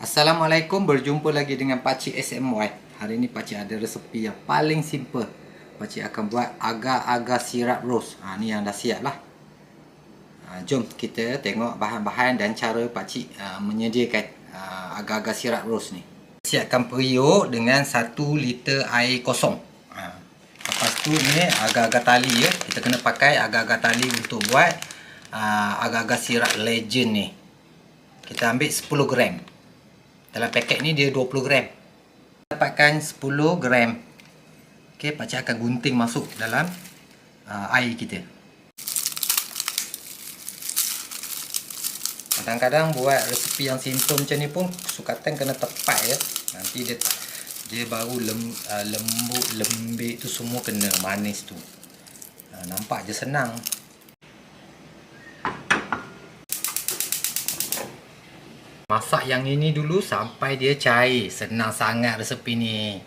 Assalamualaikum, berjumpa lagi dengan Pakcik SMY. Hari ini Pakcik ada resepi yang paling simple. Pakcik akan buat agar-agar sirap rose. Ni yang dah siap lah. Jom kita tengok bahan-bahan dan cara Pakcik menyediakan agar-agar sirap rose ni. Siapkan periuk dengan 1 liter air kosong. Lepas tu ni agar-agar tali ya. Kita kena pakai agar-agar tali untuk buat agar-agar sirap legend ni. Kita ambil 10 gram. Dalam paket ni dia 20 gram. Dapatkan 10 gram. Okey, Pakcik akan gunting masuk dalam air kita. Kadang-kadang buat resepi yang simple macam ni pun sukatan kena tepat ya. Nanti dia baru lembut, lembik tu semua kena manis tu. Nampak je senang. Masak yang ini dulu sampai dia cair. Senang sangat resepi ni.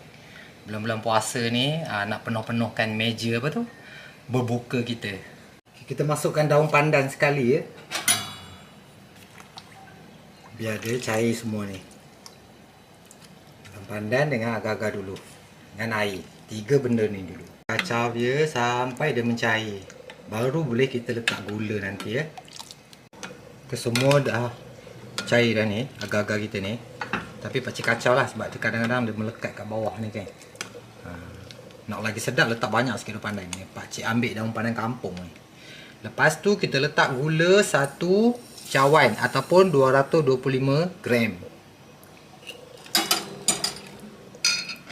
Bulan-bulan puasa ni nak penuh-penuhkan meja apa tu? Berbuka kita. Kita masukkan daun pandan sekali ya. Biar dia cair semua ni. Daun pandan dengan agar-agar dulu. Dengan air. 3 benda ni dulu. Kacau dia sampai dia mencair. Baru boleh kita letak gula nanti ya. Semua dah cair dah ni, agar-agar kita ni. Tapi Pakcik kacau lah sebab kadang-kadang dia melekat kat bawah ni kan. Nak lagi sedap letak banyak sikit daun pandan ni. Pakcik ambil daun pandan kampung ni. Lepas tu kita letak gula 1 cawan ataupun 225 gram.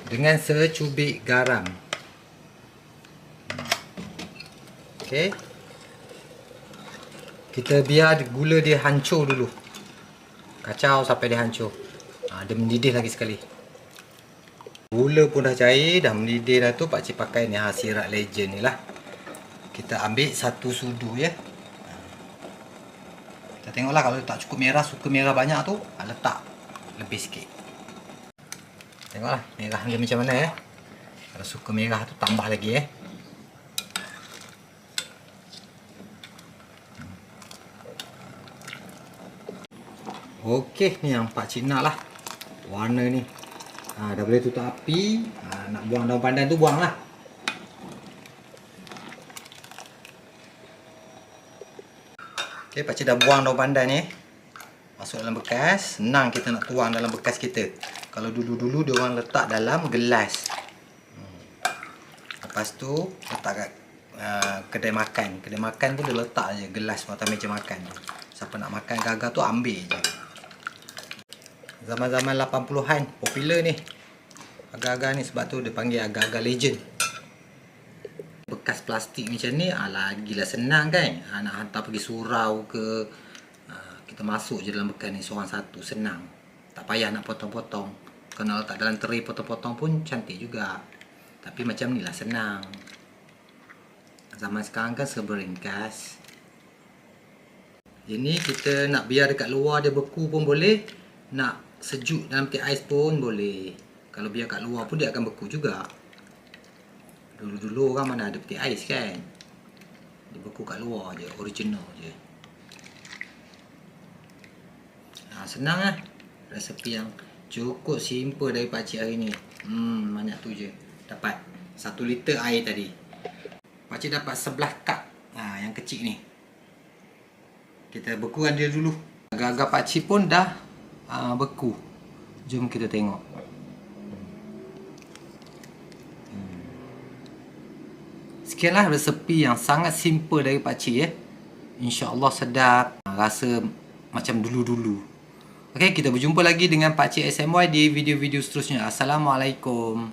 Dengan secubit garam. Okey. Kita biar gula dia hancur dulu. Kacau sampai dia hancur. Dia mendidih lagi sekali. Gula pun dah cair, dah mendidih dah tu. Pakcik pakai ni sirap legend ni lah. Kita ambil 1 sudu ya. Kita tengoklah kalau tak cukup merah, suka merah banyak tu, letak lebih sikit. Tengoklah merah dia macam mana ya. Kalau suka merah tu tambah lagi ya. Okey, ni yang Pakcik nak lah. Warna ni. Dah boleh tutup api. Nak buang daun pandan tu buang lah. Okey, Pakcik dah buang daun pandan ni. Masuk dalam bekas. Senang kita nak tuang dalam bekas kita. Kalau dulu-dulu dia orang letak dalam gelas. Lepas tu letak kat kedai makan. Kedai makan pun dia letak je gelas atas meja makan. Siapa nak makan gagal tu ambil je. Zaman-zaman 80-an popular ni agar-agar ni, sebab tu dia panggil agar-agar legend. Bekas plastik macam ni lagilah senang kan. Nak hantar pergi surau ke, kita masuk je dalam bekas ni seorang satu, senang. Tak payah nak potong-potong. Kalau letak dalam tray potong-potong pun cantik juga. Tapi macam ni lah senang. Zaman sekarang kan serba ringkas. Ini kita nak biar dekat luar dia beku pun boleh. Nak sejuk dalam peti ais pun boleh. Kalau biar kat luar pun dia akan beku juga. Dulu-dulu orang mana ada peti ais kan. Dia beku kat luar je, original je. Senang lah. Resepi yang cukup simple dari Pakcik hari ni. Banyak tu je. Dapat 1 liter air tadi. Pakcik dapat 11 cup. Yang kecil ni. Kita bekukan dia dulu. Agar-agar Pakcik pun dah beku. Jom kita tengok. Sekianlah resepi yang sangat simple dari Pakcik ya. InsyaAllah sedap. Rasa macam dulu-dulu. Okey, kita berjumpa lagi dengan Pakcik SMY di video-video seterusnya. Assalamualaikum.